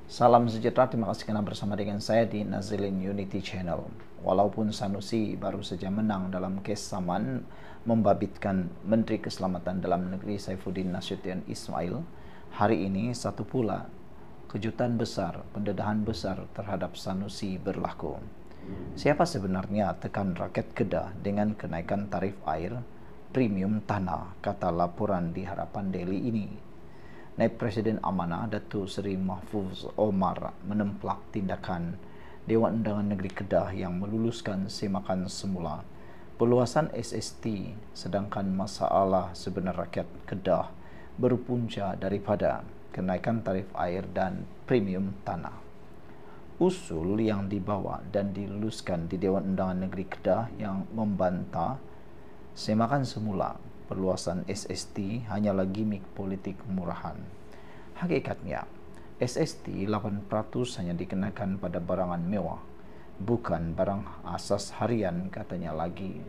Salam sejahtera, terima kasih karena bersama dengan saya di Nazilin Unity Channel. Walaupun Sanusi baru saja menang dalam kes saman membabitkan Menteri Keselamatan Dalam Negeri Saifuddin Nasution Ismail, hari ini satu pula kejutan besar, pendedahan besar terhadap Sanusi berlaku. Siapa sebenarnya tekan rakyat Kedah dengan kenaikan tarif air premium tanah, kata laporan di Harapan Daily ini. Naib Presiden Amanah Datuk Seri Mahfuz Omar menemplak tindakan Dewan Undangan Negeri Kedah yang meluluskan semakan semula perluasan SST, sedangkan masalah sebenar rakyat Kedah berpunca daripada kenaikan tarif air dan premium tanah. Usul yang dibawa dan diluluskan di Dewan Undangan Negeri Kedah yang membantah semakan semula perluasan SST hanyalah gimik politik murahan. Hakikatnya, SST 8% hanya dikenakan pada barangan mewah, bukan barang asas harian, katanya lagi.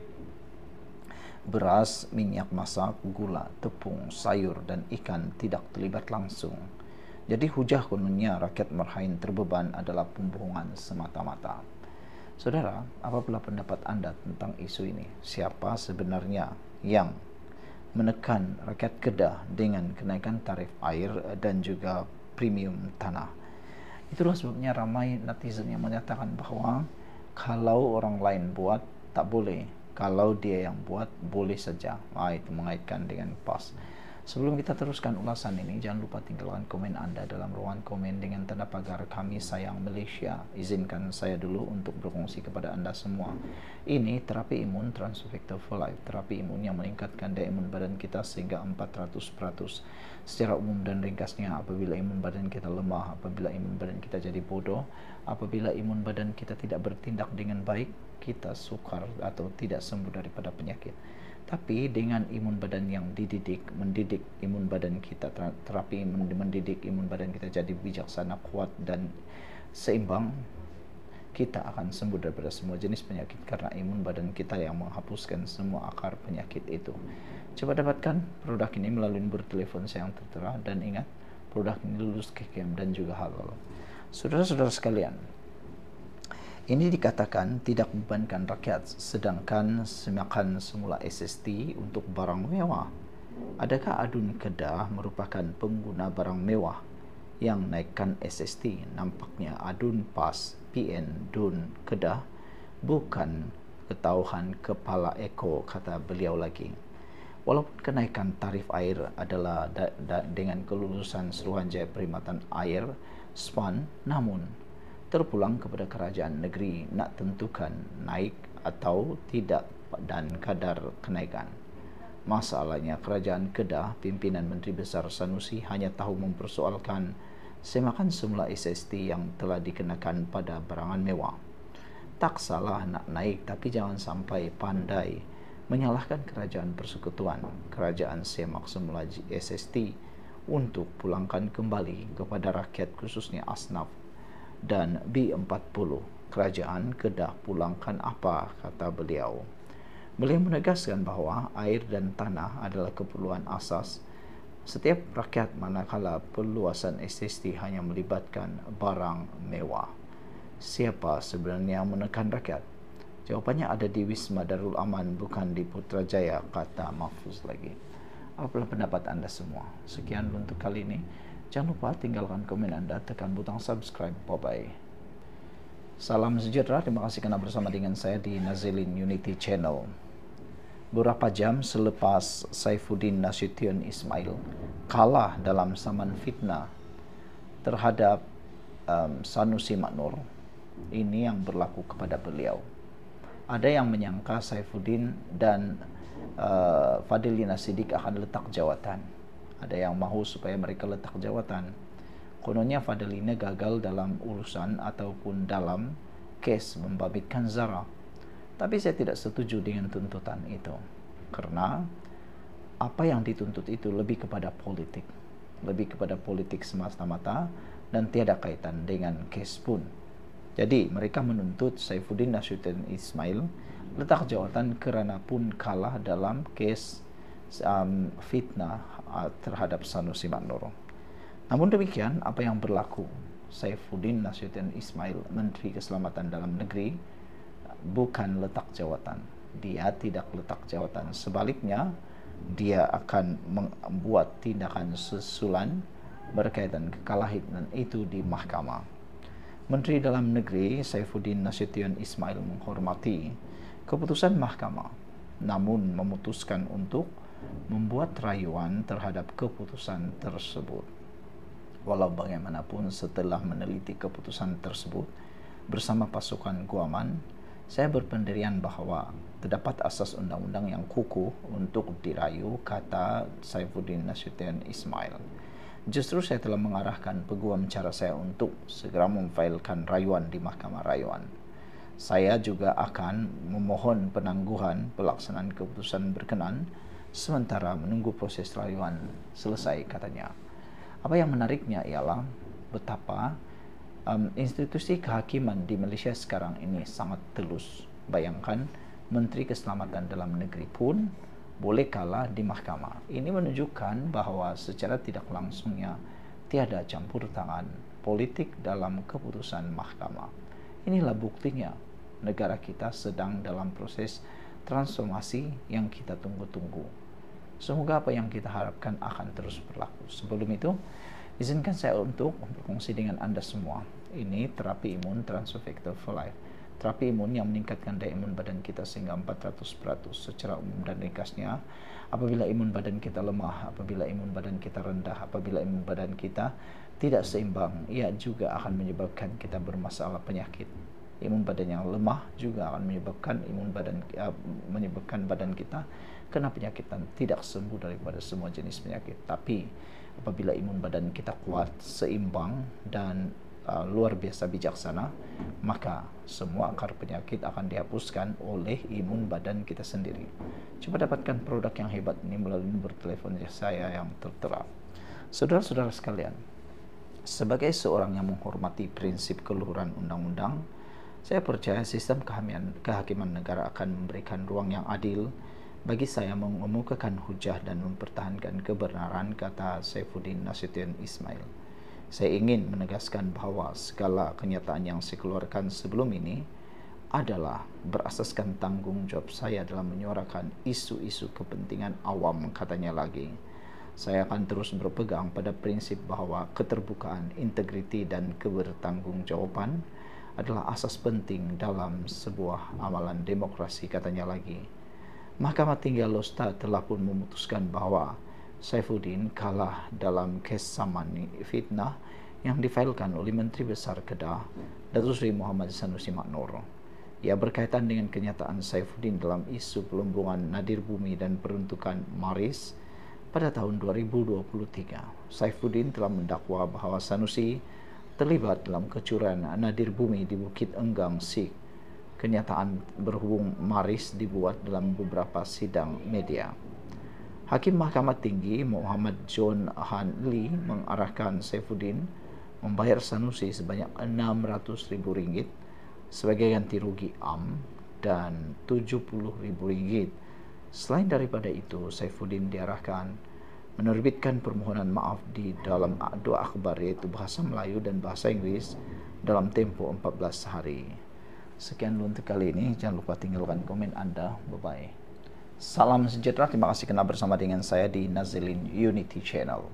Beras, minyak masak, gula, tepung, sayur dan ikan tidak terlibat langsung. Jadi hujah kononnya rakyat Merhain terbeban adalah pembohongan semata-mata. Saudara, apa pula pendapat Anda tentang isu ini? Siapa sebenarnya yang menekan rakyat Kedah dengan kenaikan tarif air dan juga premium tanah? Itulah sebabnya ramai netizen yang menyatakan bahwa kalau orang lain buat tak boleh, kalau dia yang buat boleh saja. Itu mengaitkan dengan PAS. Sebelum kita teruskan ulasan ini, jangan lupa tinggalkan komen Anda dalam ruangan komen dengan tanda pagar Kami Sayang Malaysia. Izinkan saya dulu untuk berkongsi kepada Anda semua. Ini terapi imun Transfector for Life, terapi imun yang meningkatkan daya imun badan kita sehingga 400%. Secara umum dan ringkasnya, apabila imun badan kita lemah, apabila imun badan kita jadi bodoh, apabila imun badan kita tidak bertindak dengan baik, kita sukar atau tidak sembuh daripada penyakit. Tapi dengan imun badan yang mendidik imun badan kita, terapi mendidik imun badan kita jadi bijaksana, kuat dan seimbang, kita akan sembuh daripada semua jenis penyakit karena imun badan kita yang menghapuskan semua akar penyakit itu. Coba dapatkan produk ini melalui bertelepon saya yang tertera, dan ingat, produk ini lulus KKM dan juga halal. Saudara-saudara sekalian, ini dikatakan tidak membebankan rakyat, sedangkan semakan semula SST untuk barang mewah. Adakah Adun Kedah merupakan pengguna barang mewah yang naikkan SST? Nampaknya Adun PAS PN Dun Kedah bukan ketahuan kepala Eko, kata beliau lagi. Walaupun kenaikan tarif air adalah dengan kelulusan Suruhanjaya Perkhidmatan Air SPAN, namun terpulang kepada kerajaan negeri nak tentukan naik atau tidak dan kadar kenaikan. Masalahnya kerajaan Kedah, pimpinan Menteri Besar Sanusi hanya tahu mempersoalkan semakan semula SST yang telah dikenakan pada barangan mewah. Tak salah nak naik, tapi jangan sampai pandai menyalahkan kerajaan persekutuan. Kerajaan semak semula SST untuk pulangkan kembali kepada rakyat, khususnya asnaf dan B40. Kerajaan Kedah pulangkan apa, kata beliau. Beliau menegaskan bahawa air dan tanah adalah keperluan asas setiap rakyat, manakala perluasan SST hanya melibatkan barang mewah. Siapa sebenarnya yang menekan rakyat? Jawapannya ada di Wisma Darul Aman, bukan di Putrajaya, kata Mahfuz lagi. Apalah pendapat Anda semua? Sekian untuk kali ini. Jangan lupa tinggalkan komen Anda, tekan butang subscribe. Bye-bye. Salam sejahtera, terima kasih kerana bersama dengan saya di Nazilin Unity Channel. Beberapa jam selepas Saifuddin Nasution Ismail kalah dalam saman fitnah terhadap Sanusi Mak Nur, ini yang berlaku kepada beliau. Ada yang menyangka Saifuddin dan Fadilina Siddiq akan letak jawatan. Ada yang mahu supaya mereka letak jawatan. Kononnya Fadilina gagal dalam urusan ataupun dalam kes membabitkan Zara. Tapi saya tidak setuju dengan tuntutan itu, karena apa yang dituntut itu lebih kepada politik semata-mata dan tiada kaitan dengan kes pun. Jadi mereka menuntut Saifuddin Nasution Ismail letak jawatan kerana pun kalah dalam kes fitnah terhadap Sanusi Mak Nur. Namun demikian, apa yang berlaku Saifuddin Nasution Ismail, Menteri Keselamatan Dalam Negeri, bukan letak jawatan. Dia tidak letak jawatan. Sebaliknya, dia akan membuat tindakan susulan berkaitan kekalahan itu di mahkamah. Menteri Dalam Negeri Saifuddin Nasution Ismail menghormati keputusan mahkamah, namun memutuskan untuk membuat rayuan terhadap keputusan tersebut. Walau bagaimanapun, setelah meneliti keputusan tersebut bersama pasukan Guaman, saya berpendirian bahwa terdapat asas undang-undang yang kukuh untuk dirayu, kata Saifuddin Nasution Ismail. Justru saya telah mengarahkan peguam cara saya untuk segera memfailkan rayuan di Mahkamah Rayuan. Saya juga akan memohon penangguhan pelaksanaan keputusan berkenan sementara menunggu proses rayuan selesai, katanya. Apa yang menariknya ialah betapa institusi kehakiman di Malaysia sekarang ini sangat telus. Bayangkan, Menteri Keselamatan Dalam Negeri pun boleh kalah di mahkamah. Ini menunjukkan bahawa secara tidak langsungnya tiada campur tangan politik dalam keputusan mahkamah. Inilah buktinya negara kita sedang dalam proses transformasi yang kita tunggu-tunggu. Semoga apa yang kita harapkan akan terus berlaku. Sebelum itu, izinkan saya untuk berkongsi dengan Anda semua. Ini terapi imun Transfer Factor for Life. Terapi imun yang meningkatkan daya imun badan kita sehingga 400% secara umum dan ringkasnya. Apabila imun badan kita lemah, apabila imun badan kita rendah, apabila imun badan kita tidak seimbang, ia juga akan menyebabkan kita bermasalah penyakit. Imun badan yang lemah juga akan menyebabkan badan kita kena penyakit dan tidak sembuh daripada semua jenis penyakit. Tapi apabila imun badan kita kuat, seimbang dan luar biasa bijaksana, maka semua akar penyakit akan dihapuskan oleh imun badan kita sendiri. Coba dapatkan produk yang hebat ini melalui nomor telepon saya yang tertera. Saudara-saudara sekalian, sebagai seorang yang menghormati prinsip keluhuran undang-undang, saya percaya sistem kehakiman negara akan memberikan ruang yang adil bagi saya mengemukakan hujah dan mempertahankan kebenaran, kata Saifuddin Nasution Ismail. Saya ingin menegaskan bahawa segala kenyataan yang saya keluarkan sebelum ini adalah berasaskan tanggung jawab saya dalam menyuarakan isu-isu kepentingan awam, katanya lagi. Saya akan terus berpegang pada prinsip bahawa keterbukaan, integriti dan kebertanggungjawaban adalah asas penting dalam sebuah amalan demokrasi, katanya lagi. Mahkamah Tinggi Alor telah pun memutuskan bahawa Saifuddin kalah dalam kes saman fitnah yang difailkan oleh Menteri Besar Kedah, Datuk Seri Muhammad Sanusi Maknor. Ia berkaitan dengan kenyataan Saifuddin dalam isu pelembungan nadir bumi dan peruntukan Maris pada tahun 2023. Saifuddin telah mendakwa bahawa Sanusi terlibat dalam kecurangan nadir bumi di Bukit Enggang Sik. Kenyataan berhubung Maris dibuat dalam beberapa sidang media. Hakim Mahkamah Tinggi Muhammad John Han Lee mengarahkan Saifuddin membayar Sanusi sebanyak RM600,000 sebagai ganti rugi dan RM70,000. Selain daripada itu, Saifuddin diarahkan menerbitkan permohonan maaf di dalam dua akhbar, iaitu bahasa Melayu dan bahasa Inggris, dalam tempoh 14 hari. Sekian dulu untuk kali ini. Jangan lupa tinggalkan komen Anda. Bye-bye. Salam sejahtera. Terima kasih kerana bersama dengan saya di Nazilin Unity Channel.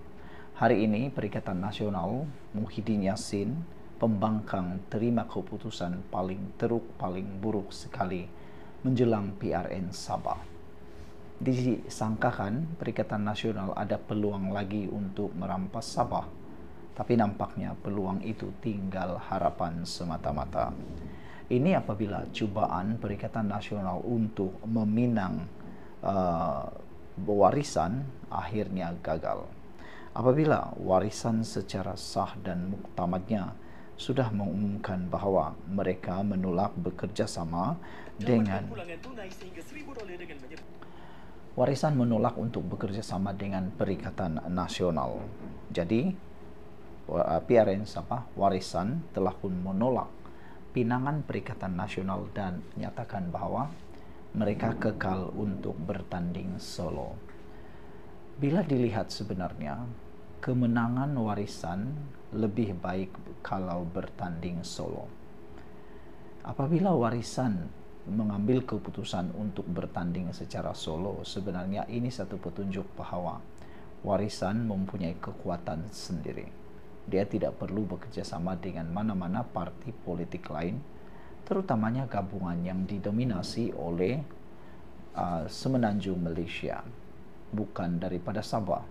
Hari ini Perikatan Nasional Muhyiddin Yassin pembangkang terima keputusan paling teruk, paling buruk sekali menjelang PRN Sabah. Disangkakan Perikatan Nasional ada peluang lagi untuk merampas Sabah, tapi nampaknya peluang itu tinggal harapan semata-mata. Ini apabila cubaan Perikatan Nasional untuk meminang warisan akhirnya gagal. Apabila warisan secara sah dan muktamadnya sudah mengumumkan bahawa mereka menolak bekerjasama dengan warisan menolak untuk bekerjasama dengan Perikatan Nasional. Jadi PRN Sabah warisan telah pun menolak pinangan Perikatan Nasional dan menyatakan bahawa mereka kekal untuk bertanding solo. Bila dilihat sebenarnya, kemenangan warisan lebih baik kalau bertanding solo. Apabila warisan mengambil keputusan untuk bertanding secara solo, sebenarnya ini satu petunjuk bahwa warisan mempunyai kekuatan sendiri. Dia tidak perlu bekerja sama dengan mana-mana parti politik lain, terutamanya gabungan yang didominasi oleh semenanjung Malaysia, bukan daripada Sabah.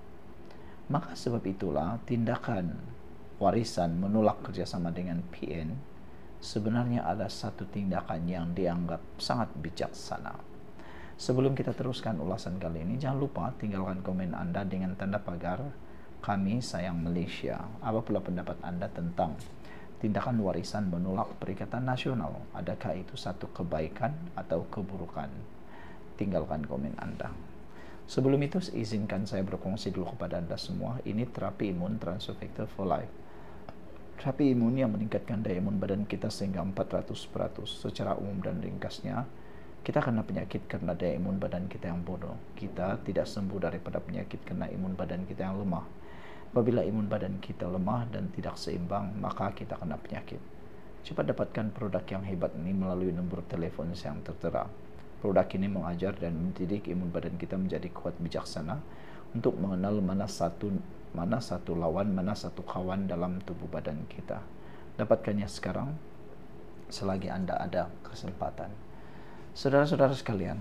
Maka sebab itulah tindakan warisan menolak kerjasama dengan PN sebenarnya ada satu tindakan yang dianggap sangat bijaksana. Sebelum kita teruskan ulasan kali ini, jangan lupa tinggalkan komen Anda dengan tanda pagar "Kami Sayang Malaysia". Apa pula pendapat Anda tentang tindakan warisan menolak Perikatan Nasional? Adakah itu satu kebaikan atau keburukan? Tinggalkan komen Anda. Sebelum itu, izinkan saya berkongsi dulu kepada Anda semua. Ini terapi imun Transofector for Life. Terapi imun yang meningkatkan daya imun badan kita sehingga 400%. Secara umum dan ringkasnya, kita kena penyakit karena daya imun badan kita yang bodoh. Kita tidak sembuh daripada penyakit karena imun badan kita yang lemah. Apabila imun badan kita lemah dan tidak seimbang, maka kita kena penyakit. Cepat dapatkan produk yang hebat ini melalui nombor telepon yang tertera. Produk ini mengajar dan mendidik imun badan kita menjadi kuat bijaksana untuk mengenal mana satu lawan, mana satu kawan dalam tubuh badan kita. Dapatkannya sekarang selagi Anda ada kesempatan. Saudara-saudara sekalian,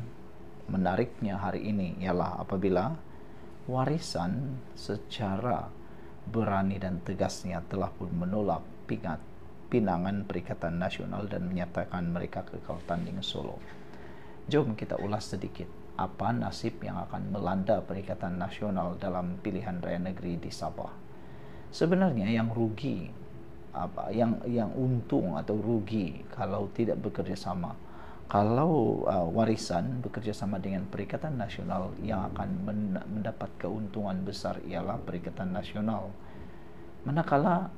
menariknya hari ini ialah apabila warisan secara berani dan tegasnya telah pun menolak pinangan Perikatan Nasional dan menyatakan mereka kekal tanding solo. Jom kita ulas sedikit apa nasib yang akan melanda Perikatan Nasional dalam pilihan raya negeri di Sabah. Sebenarnya yang rugi, yang untung atau rugi kalau tidak bekerja sama. Kalau warisan bekerja sama dengan Perikatan Nasional, yang akan mendapat keuntungan besar ialah Perikatan Nasional. Manakala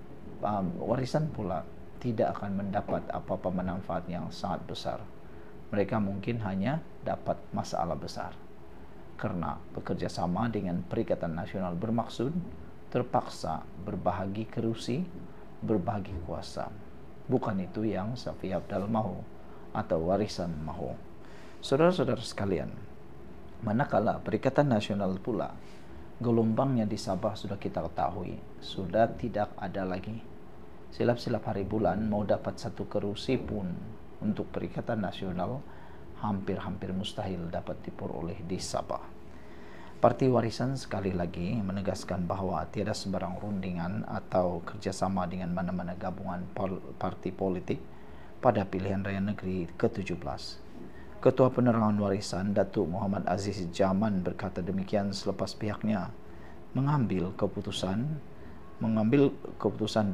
warisan pula tidak akan mendapat apa-apa manfaat yang sangat besar. Mereka mungkin hanya dapat masalah besar. Karena bekerja sama dengan Perikatan Nasional bermaksud terpaksa berbahagi kerusi, berbahagi kuasa. Bukan itu yang Safi Afdal mahu atau warisan mahu. Saudara-saudara sekalian, manakala Perikatan Nasional pula gelombangnya di Sabah sudah kita ketahui, sudah tidak ada lagi. Silap-silap hari bulan mau dapat satu kerusi pun untuk Perikatan Nasional hampir-hampir mustahil dapat diperoleh di Sabah. Parti Warisan sekali lagi menegaskan bahwa tiada sembarang rundingan atau kerjasama dengan mana-mana gabungan parti politik pada pilihan raya negeri ke-17. Ketua Penerangan Warisan Datuk Muhammad Aziz Jaman berkata demikian selepas pihaknya mengambil keputusan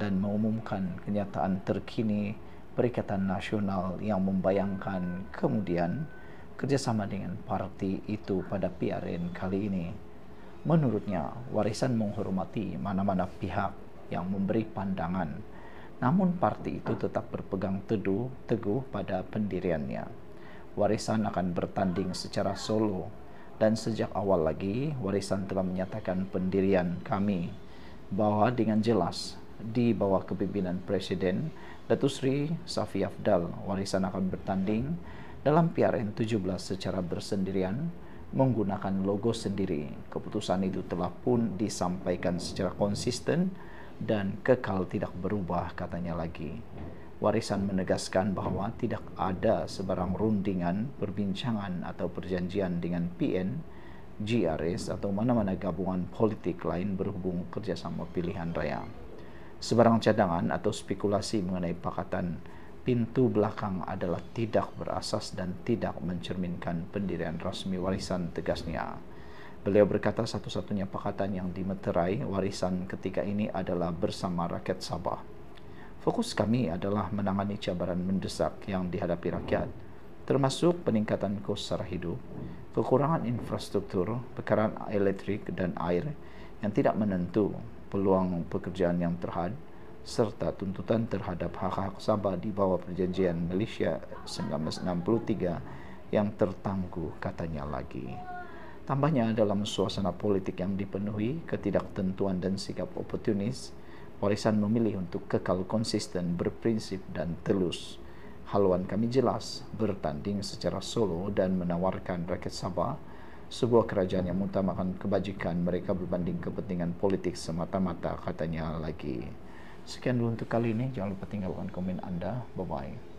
dan mengumumkan kenyataan terkini Perikatan Nasional yang membayangkan kemudian kerjasama dengan parti itu pada PRN kali ini. Menurutnya, warisan menghormati mana-mana pihak yang memberi pandangan, namun parti itu tetap berpegang teguh pada pendiriannya. Warisan akan bertanding secara solo, dan sejak awal lagi warisan telah menyatakan pendirian kami bahwa dengan jelas di bawah kepimpinan Presiden Datuk Seri Safi Afdal, warisan akan bertanding dalam PRN 17 secara bersendirian menggunakan logo sendiri. Keputusan itu telah pun disampaikan secara konsisten dan kekal tidak berubah, katanya lagi. Warisan menegaskan bahwa tidak ada sebarang rundingan, perbincangan atau perjanjian dengan PN, GRS atau mana-mana gabungan politik lain berhubung kerjasama pilihan raya. Sebarang cadangan atau spekulasi mengenai pakatan pintu belakang adalah tidak berasas dan tidak mencerminkan pendirian rasmi warisan, tegasnya. Beliau berkata satu-satunya pakatan yang dimeterai warisan ketika ini adalah bersama rakyat Sabah. Fokus kami adalah menangani cabaran mendesak yang dihadapi rakyat, termasuk peningkatan kos sara hidup, kekurangan infrastruktur, bekaran elektrik dan air yang tidak menentu, peluang pekerjaan yang terhad, serta tuntutan terhadap hak-hak Sabah di bawah Perjanjian Malaysia 1963 yang tertangguh, katanya lagi. Tambahnya, dalam suasana politik yang dipenuhi ketidaktentuan dan sikap oportunis, Warisan memilih untuk kekal konsisten, berprinsip dan telus. Haluan kami jelas, bertanding secara solo dan menawarkan rakyat Sabah sebuah kerajaan yang mengutamakan kebajikan mereka berbanding kepentingan politik semata-mata, katanya lagi. Sekian dulu untuk kali ini. Jangan lupa tinggalkan komen Anda. Bye-bye.